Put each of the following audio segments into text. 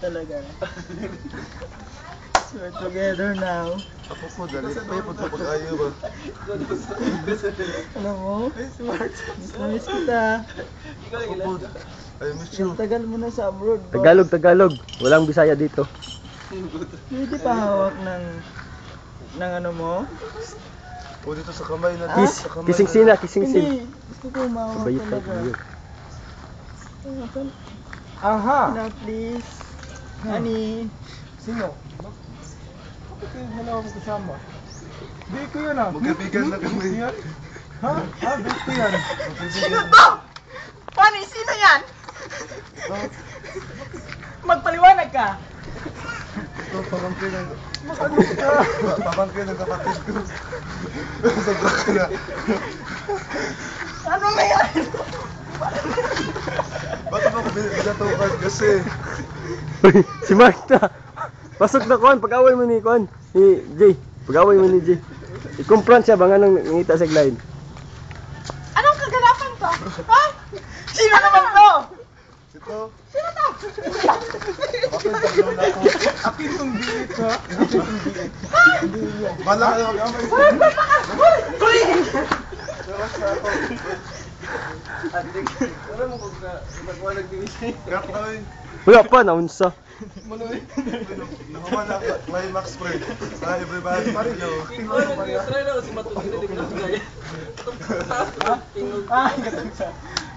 talaga. We're together now. Ako po, dali. Payapod po pag-ayo ba? Alam mo? Smart. Miss kita. Ako po, I miss you. Ang tagal mo na sa abroad. Bob. Tagalog, Tagalog. Walang Bisaya dito. Pwede pa hawak ng ano mo? O dito sa kamay na. Kiss, sa kamay kissing na. sina, kissing sin. Hindi. Gusto ko mahawak Bayot pa talaga. yun. Aha! Na please. Honey. Sino? Bakit yung dalawa mo kasama? Di ko yun ah. Magkaibigan na kami. Yan? Ha? Ha? Di ko yan. Sino to? Honey, sino yan? Magpaliwanag ka. Ito, pamangkin ng... Pamangkin ng kapatid ko. Sobra ka na. Ano nangyari? Bakit mo kami binatukan kasi? Uy, si Mark na. Pasok na Kuan, pag-away mo ni Kuan. Ni Jay. Pag-away mo ni Jay. I-confront siya ba nga nang ngita sa line? Anong kaganapan to? Ha? Sino naman to? Ito. Sino to? Bakit tatlo na ako? Akin tong biit ha. Bala ka na mag-amay. Wala mo kung nagawa nag-division. Cut na eh. Wala pa, naunsa. Nakuha na climax po eh. Sa everybody pa rin yun.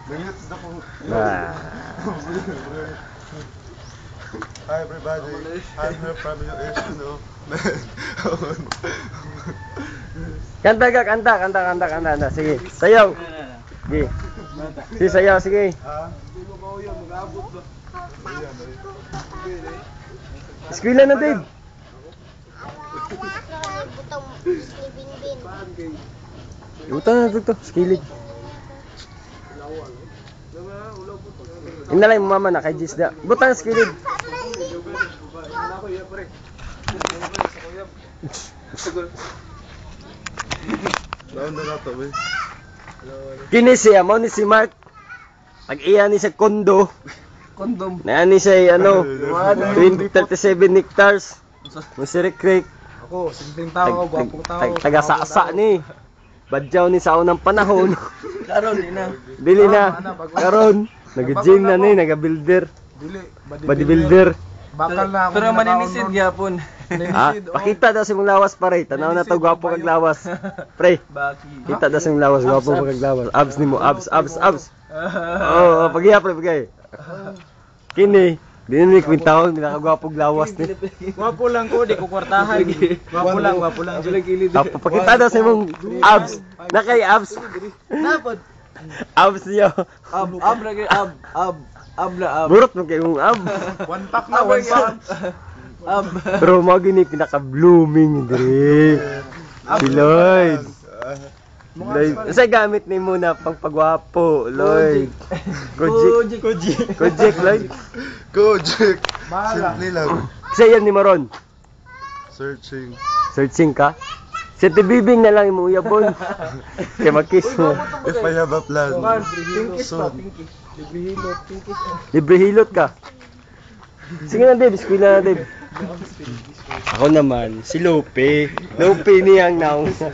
Minutes na po. Ah. Hi everybody, I'm here from US, you know. Kanta ka, kanta. Sige, sayaw. Sige. Sige, sayaw, sige. Ah, Eskwela na, Dave. Utang na to, skillig. Inalay mo mama na kay Jis da. Butang skillig. naon na nga to eh. Kini siya, mo ni si Mark. Pag-iya ni sa kondo. Kondom. Na ni siya ano, 37 hectares. Musirik Creek. Ako, simpleng tao, gwapong tao. Taga-sasa ni. Badyaw ni sa unang panahon. Karon, di na. Dili na. Karon, nag-gym na ni, naga-builder. Dili, Bodybuilder. Bakal na ako. Pero maninisid gyapon. Ha? Pakita daw sa mong lawas pare. Tanaw na to, gwapo kag lawas. Pre, Baki. kita daw sa mong lawas, gwapo kag lawas. Abs nimo, abs. Oh, pagiya pre, pagay. Kini, di na ni kwintahon, pinakagwapo kag lawas ni. Gwapo lang ko, di ko kwartahan. Gwapo lang. Pakita daw sa mong abs. Nakay abs. Napod. Abs niyo. Ab lagi, ab na ab. Burot mo kay mong ab. One pack na, one pack. Ab. Pero mo gini pinaka-blooming dire. Si Lloyd. Lloyd. Sa gamit ni muna pang pagwapo, Lloyd. Kojik, Lloyd. Kojik. Bahala. Simple lang. Kasi yan ni Maron. Searching. Searching ka. Si Tibibing na lang mo uyabon. Kaya mag-kiss mo. If I have a plan. Pinkish pa, Soon. pinkish. Librehilot, pinkish. Libre hilot ka. Sige na, Dave. Eskwela na, Dave. Ako naman, si Lope. Lope niyang nauna.